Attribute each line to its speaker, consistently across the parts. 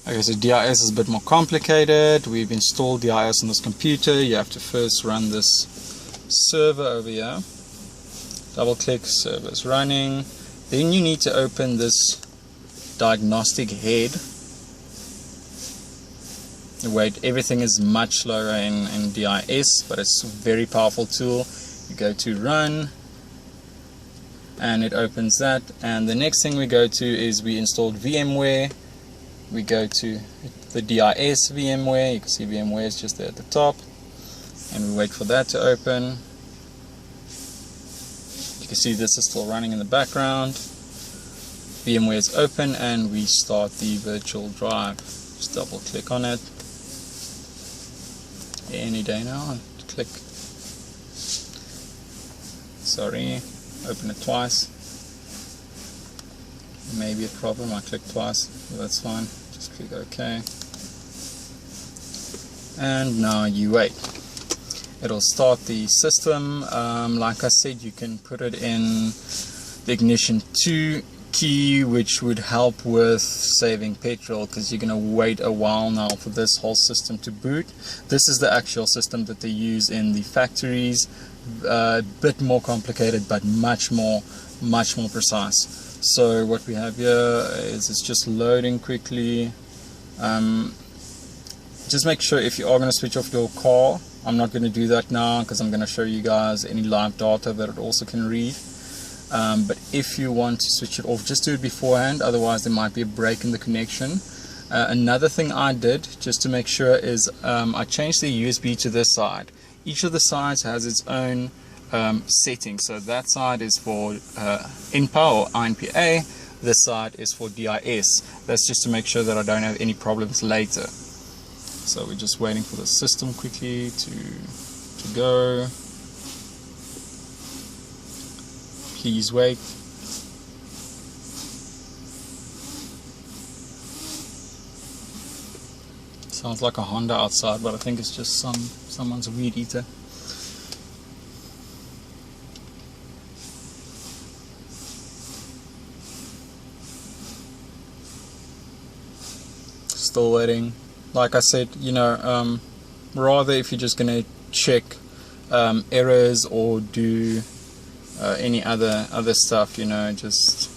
Speaker 1: Okay, so DIS is a bit more complicated. We've installed DIS on this computer. You have to first run this server over here. Double click, server's running. Then you need to open this diagnostic head. Wait, everything is much slower in DIS, but it's a very powerful tool. You go to run, and it opens that. And the next thing we go to is we installed VMware. We go to the DIS VMware. You can see VMware is just there at the top, and we wait for that to open. You can see this is still running in the background. VMware is open, and we start the virtual drive. Just double click on it. Any day now. Click. Sorry, open it twice. Maybe a problem. I clicked twice. That's fine. Just click OK. And now you wait. It'll start the system. Like I said, you can put it in the ignition 2 key, which would help with saving petrol, because you're going to wait a while now for this whole system to boot. This is the actual system that they use in the factories. A bit more complicated, but much more precise. So what we have here is it's just loading quickly. Just make sure if you are going to switch off your car. I'm not going to do that now because I'm going to show you guys any live data that it also can read. But if you want to switch it off, just do it beforehand, otherwise there might be a break in the connection. Another thing I did just to make sure is I changed the USB to this side. Each of the sides has its own setting. So that side is for INPA or INPA, this side is for DIS. That's just to make sure that I don't have any problems later. So we're just waiting for the system quickly to go. Please wait. Sounds like a Honda outside, but I think it's just someone's weed eater. Still waiting. Like I said, you know, rather if you're just gonna check errors or do any other stuff, you know, just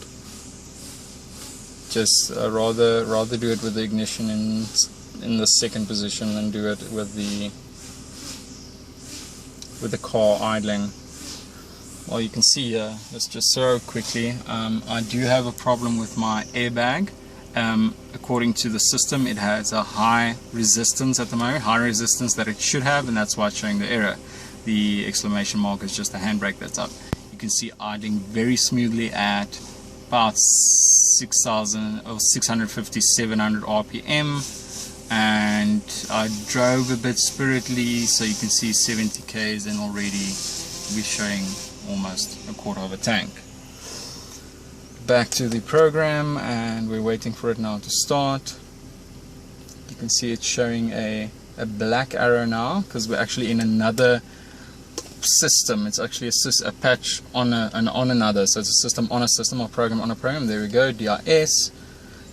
Speaker 1: rather do it with the ignition in the second position than do it with the car idling. Well, you can see here, let's just throw quickly. I do have a problem with my airbag. According to the system, it has a high resistance at the moment, higher resistance that it should have, and that's why it's showing the error. The exclamation mark is just the handbrake that's up. You can see idling very smoothly at about 6,000 or 650, 700 RPM, and I drove a bit spiritedly, so you can see 70 k's and already we're showing almost a quarter of a tank. Back to the program, and we're waiting for it now to start. You can see it's showing a black arrow now because we're actually in another system. It's actually a patch on another, so it's a system on a system or program on a program. There we go, DIS,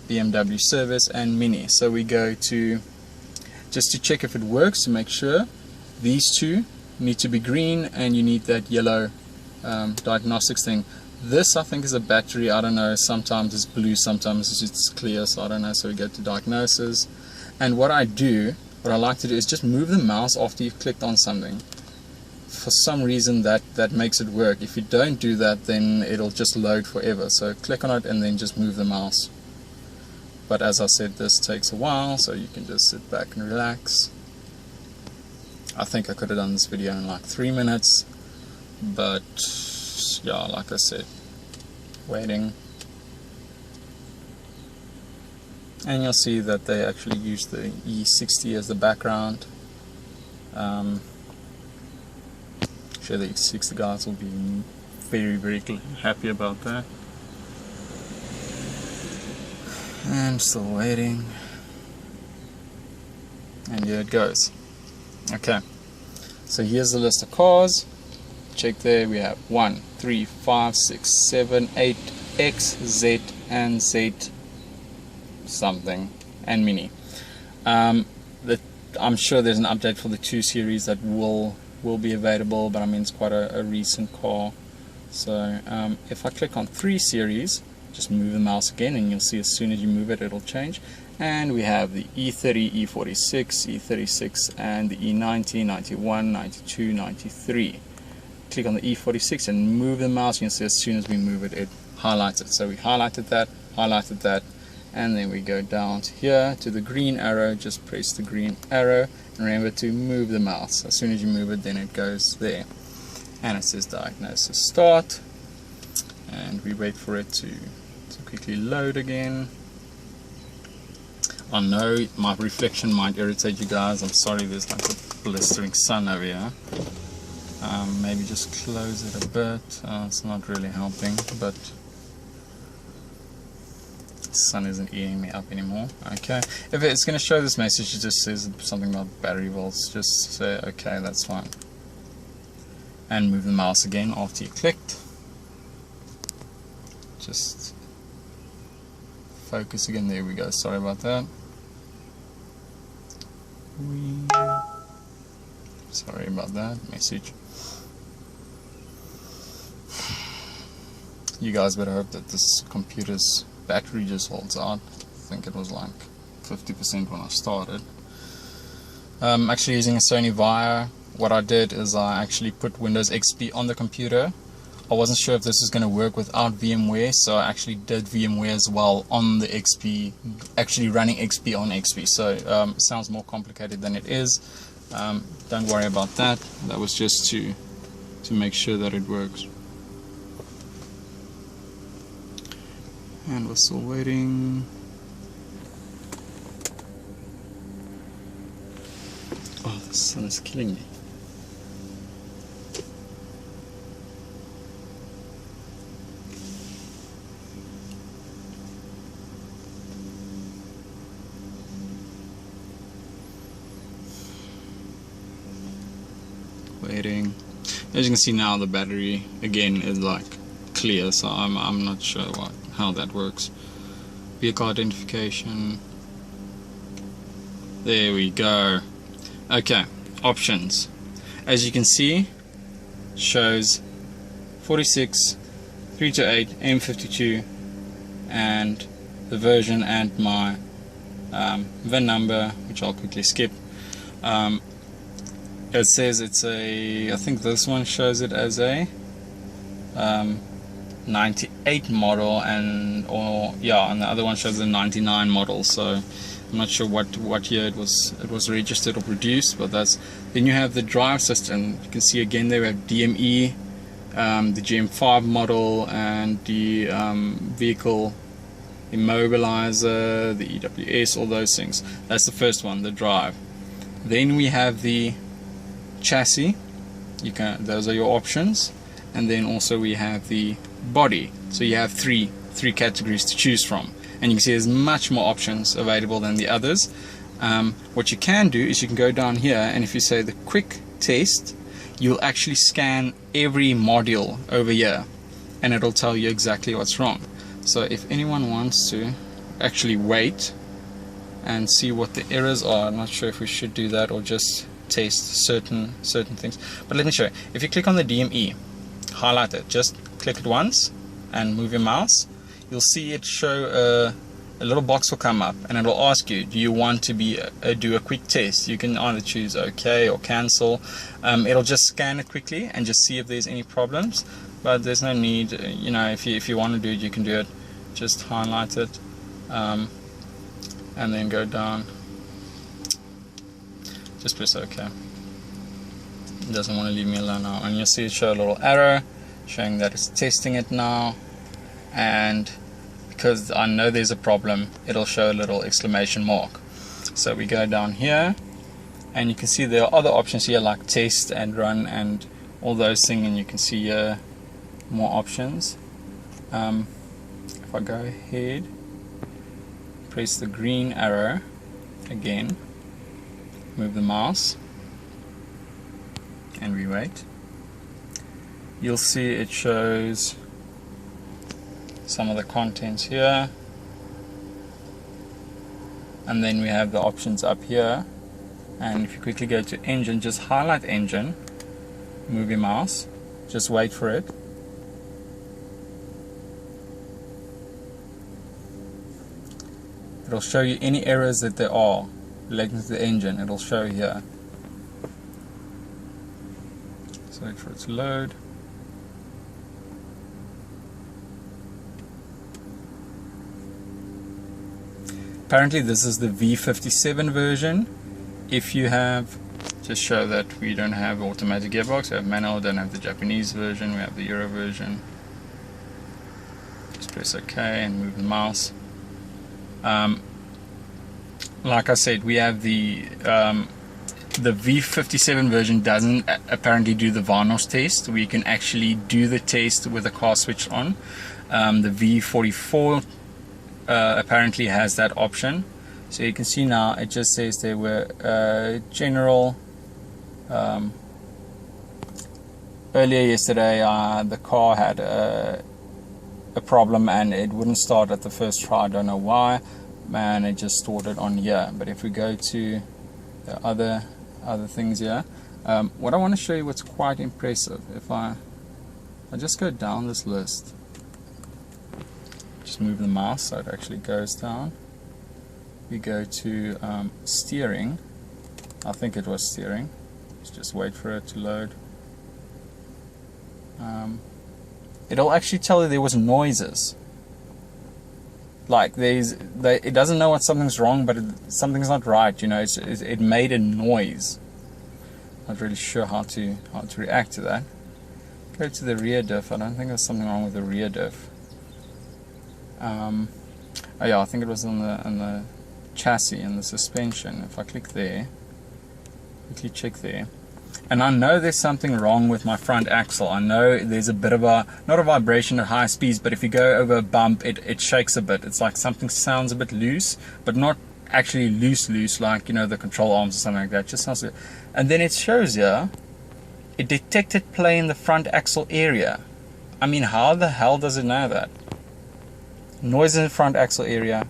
Speaker 1: BMW service, and Mini. So we go to, just to check if it works, to make sure these two need to be green and you need that yellow diagnostics thing. This I think is a battery, I don't know, sometimes it's blue, sometimes it's clear, so I don't know. So we go to diagnosis, and what I like to do is just move the mouse after you've clicked on something. For some reason that makes it work. If you don't do that, then it'll just load forever. So click on it and then just move the mouse. But as I said, this takes a while, so you can just sit back and relax. I think I could have done this video in like 3 minutes, but yeah, like I said, waiting. And you'll see that they actually use the E60 as the background. Sure, the E60 guys will be very, very happy about that. And still waiting. And here it goes. Okay, so here's the list of cars. Check there, we have 1, 3, 5, 6, 7, 8, X, Z, and Z something. and Mini. I'm sure there's an update for the 2 Series that will be available, but I mean it's quite a recent car. So if I click on 3 Series, just move the mouse again and you'll see as soon as you move it, it'll change. And we have the E30, E46, E36 and the E90, 91, 92, 93. Click on the E46 and move the mouse, and you'll see as soon as we move it, it highlights it. So we highlighted that, and then we go down to here to the green arrow. Just press the green arrow and remember to move the mouse. As soon as you move it, then it goes there. And it says diagnosis start, and we wait for it to quickly load again. I know my reflection might irritate you guys. I'm sorry, there's like a blistering sun over here. Maybe just close it a bit. It's not really helping, but the sun isn't eating me up anymore. Okay, if it's going to show this message, it just says something about battery volts. Just say okay, that's fine, and move the mouse again after you clicked. Just focus again. There we go. Sorry about that. Sorry about that message. You guys better hope that this computer's battery just holds out. I think it was like 50% when I started. Actually using a Sony Vaio, what I did is I actually put Windows XP on the computer. I wasn't sure if this was going to work without VMware, so I actually did VMware as well on the XP, actually running XP on XP. So it sounds more complicated than it is. Don't worry about that. That was just to make sure that it works. And we're still waiting. Oh, the sun is killing me. Waiting. As you can see now, the battery again is like clear, so I'm not sure how that works. Vehicle identification. There we go. Okay, options. As you can see, shows 46, 328, M52, and the version and my VIN number, which I'll quickly skip. It says it's a, I think this one shows it as a 98 model, and the other one shows a 99 model. So I'm not sure what year it was registered or produced, but that's. Then you have the drive system. You can see again there we have DME, the GM5 model, and the vehicle immobilizer, the EWS, all those things. That's the first one, the drive. Then we have the chassis. Those are your options, and then also we have the body. So you have three categories to choose from, and you can see there's much more options available than the others. What you can do is you can go down here, and if you say the quick test, you'll actually scan every module over here, and it'll tell you exactly what's wrong. So if anyone wants to actually wait and see what the errors are, I'm not sure if we should do that or just test certain things, but let me show you. If you click on the DME, highlight it, just click it once and move your mouse, you'll see it show a little box will come up, and it'll ask you, do you want to do a quick test? You can either choose OK or cancel. It'll just scan it quickly and just see if there's any problems, but there's no need, if you want to do it, you can do it. Just highlight it and then go down, just press OK. It doesn't want to leave me alone now, and you'll see it show a little arrow showing that it's testing it now, and because I know there's a problem, it'll show a little exclamation mark. So we go down here, and you can see there are other options here like test and run and all those things, and you can see more options. If I go ahead, press the green arrow again, move the mouse, and we wait, you'll see it shows some of the contents here. and then we have the options up here. And if you quickly go to engine, just highlight engine, move your mouse, just wait for it. It'll show you any errors that there are relating to the engine. It'll show here. So wait for it to load. Apparently this is the V57 version. If you have, just show that we don't have automatic gearbox, we have manual, don't have the Japanese version, we have the Euro version. Just press OK and move the mouse. Like I said, we have the V57 version doesn't apparently do the Vanos test. We can actually do the test with the car switched on. The V44 apparently has that option. So you can see now it just says there were general. Earlier yesterday the car had a problem and it wouldn't start at the first try. I don't know why, and it just started on here. But if we go to the other things here, what I want to show you what's quite impressive, if I just go down this list, just move the mouse so it actually goes down. We go to steering. I think it was steering. Let's just wait for it to load. It'll actually tell you there was noises. Like it doesn't know what something's wrong, but something's not right. You know, it made a noise. Not really sure how to react to that. Go to the rear diff. I don't think there's something wrong with the rear diff. Oh yeah, I think it was on the chassis and the suspension. If I click there, quickly check there, and I know there's something wrong with my front axle. I know there's a bit of not a vibration at high speeds, but if you go over a bump, it shakes a bit. It's like something sounds a bit loose, but not actually loose like, you know, the control arms or something like that. It just sounds. And then it shows here, it detected play in the front axle area. I mean, how the hell does it know that? Noise in the front axle area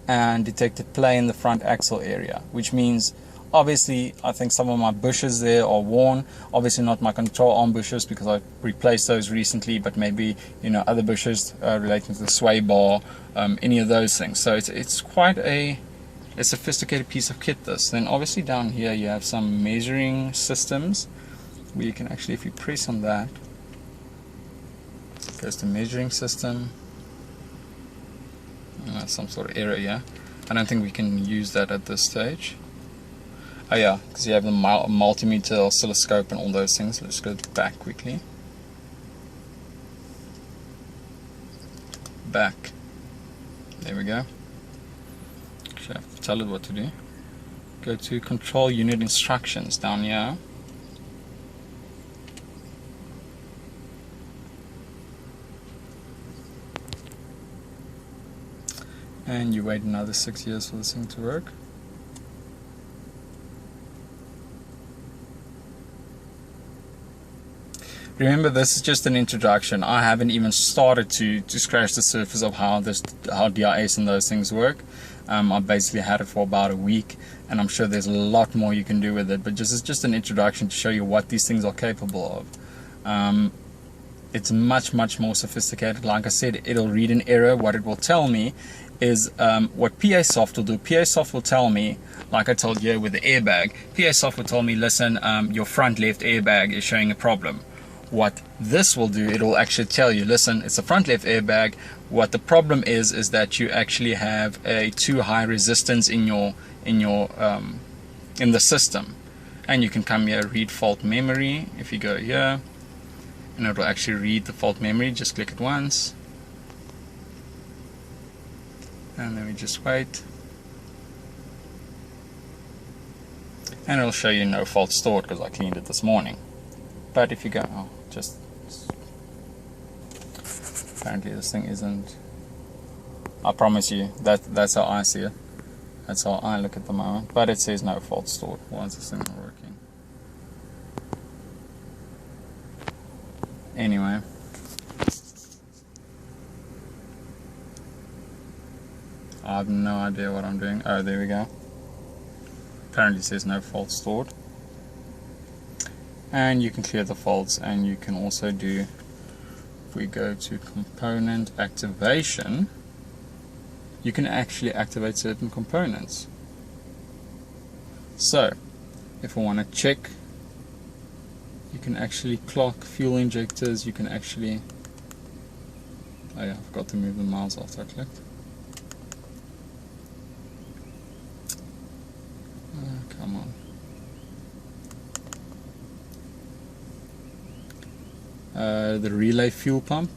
Speaker 1: and detected play in the front axle area, which means obviously I think some of my bushes there are worn. Obviously not my control arm bushes because I replaced those recently, but maybe, you know, other bushes relating to the sway bar, any of those things. So it's quite a sophisticated piece of kit, this. Then obviously down here you have some measuring systems where you can actually, if you press on that, it goes to measuring system. Some sort of error here. I don't think we can use that at this stage. Oh yeah, because you have the multimeter, oscilloscope and all those things. Let's go back quickly. Back. There we go. Actually, I have to tell it what to do. Go to control unit instructions down here. And you wait another 6 years for this thing to work. Remember, this is just an introduction. I haven't even started to scratch the surface of how DIS and those things work. I basically had it for about a week, and I'm sure there's a lot more you can do with it. But it's just an introduction to show you what these things are capable of. It's much more sophisticated. Like I said, it'll read an error. What it will tell me is what PASoft will do. PASoft will tell me, like I told you with the airbag, PASoft will tell me, listen, your front left airbag is showing a problem. What this will do, it will actually tell you, listen, it's a front left airbag. What the problem is that you actually have a too high resistance in the system. And you can come here, read fault memory. If you go here, and it will actually read the fault memory. Just click it once, and then we just wait, and it'll show you no fault stored because I cleaned it this morning. But if you go, apparently this thing isn't. I promise you that's how I see it. That's how I look at the moment. But it says no fault stored. Why is this thing not working? Anyway, I've have no idea what I'm doing. Oh, there we go. Apparently says no fault stored. And you can clear the faults, and you can also do, if we go to component activation, you can actually activate certain components. So if I want to check, you can actually clock fuel injectors. You can actually, oh yeah, I forgot to move the miles after I clicked. Come on. The relay fuel pump.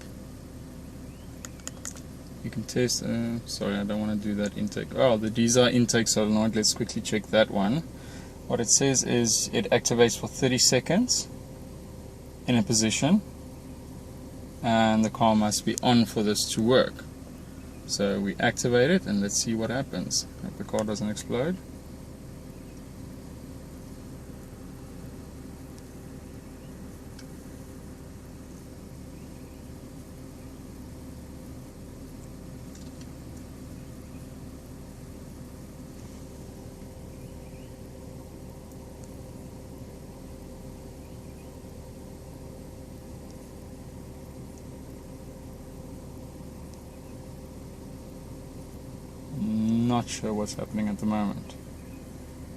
Speaker 1: You can test, sorry, I don't want to do that intake. Oh, the diesel intake solenoid, let's quickly check that one. What it says is it activates for 30 seconds in a position, and the car must be on for this to work. So we activate it, and let's see what happens. Hope the car doesn't explode. Not sure what's happening at the moment,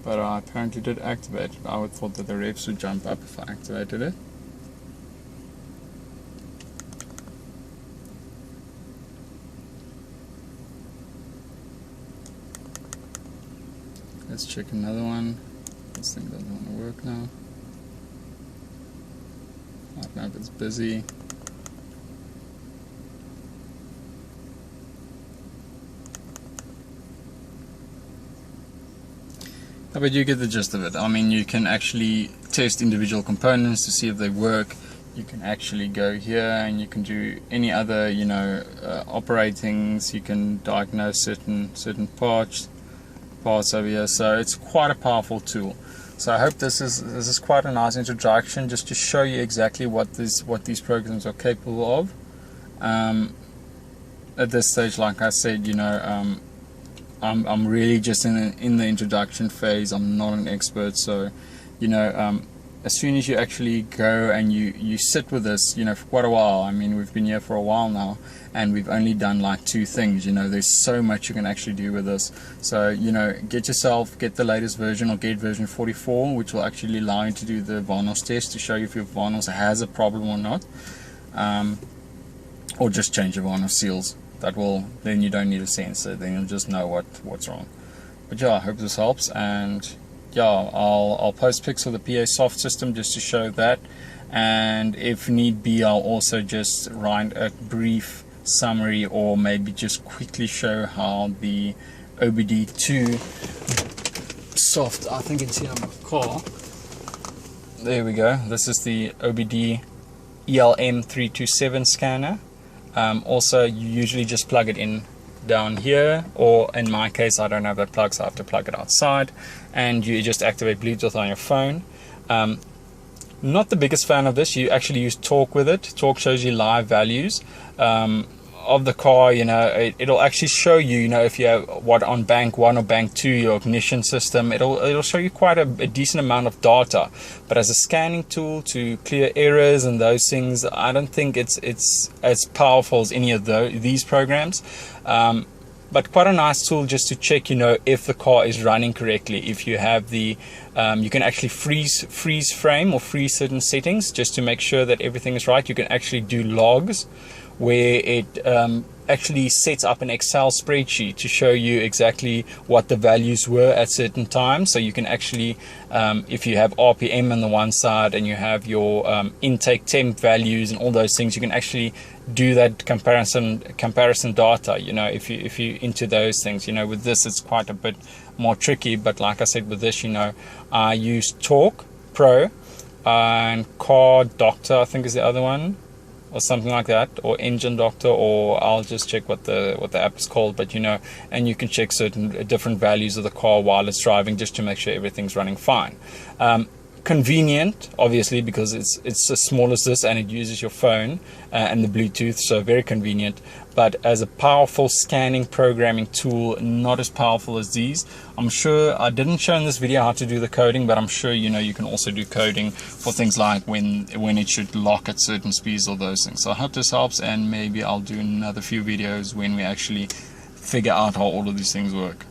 Speaker 1: but I apparently did activate it. I would thought that the revs would jump up if I activated it. Let's check another one. This thing doesn't want to work now. I don't know if it's busy. But you get the gist of it. I mean, you can actually test individual components to see if they work. You can actually go here and you can do any other, you know, operatings. You can diagnose certain parts over here. So it's quite a powerful tool. So I hope this is quite a nice introduction, just to show you exactly what these programs are capable of. At this stage, like I said, you know, I'm really just in the introduction phase. I'm not an expert, so you know, as soon as you actually go and you sit with this, you know, for quite a while. I mean, we've been here for a while now, and we've only done like 2 things. You know, there's so much you can actually do with this. So you know, get the latest version, or get version 44, which will actually allow you to do the Varnos test to show you if your Varnos has a problem or not, or just change your Varnos seals. That will, then you don't need a sensor, then you'll just know what's wrong. But yeah, I hope this helps, and yeah, I'll post pics of the PA soft system just to show that, and if need be, I'll also just write a brief summary, or maybe just quickly show how the OBD2 soft, I think it's here on the car. There we go. This is the OBD ELM327 scanner. Also, you usually just plug it in down here, or in my case, I don't have that plug, so I have to plug it outside, and you just activate Bluetooth on your phone. Not the biggest fan of this. You actually use Torque with it. Torque shows you live values of the car. You know, it'll actually show you, you know, if you have what on bank 1 or bank 2, your ignition system. It'll show you quite a decent amount of data. But as a scanning tool to clear errors and those things, I don't think it's as powerful as any of these programs. But quite a nice tool just to check, you know, if the car is running correctly. If you have the, you can actually freeze frame or freeze certain settings just to make sure that everything is right. You can actually do logs where it actually sets up an Excel spreadsheet to show you exactly what the values were at certain times. So you can actually, if you have RPM on the one side and you have your intake temp values and all those things, you can actually do that comparison data, you know, if you into those things. You know, with this it's quite a bit more tricky, but like I said, with this, you know, I use Torque Pro and Car Doctor, I think is the other one, or something like that, or Engine Doctor, or I'll just check what the app is called. But you know, and you can check certain different values of the car while it's driving, just to make sure everything's running fine. convenient, obviously, because it's as small as this and it uses your phone and the Bluetooth, so very convenient. But as a powerful scanning programming tool, not as powerful as these. I'm sure I didn't show in this video how to do the coding, but I'm sure you can also do coding for things like when it should lock at certain speeds or those things. So I hope this helps, and maybe I'll do another few videos when we actually figure out how all of these things work.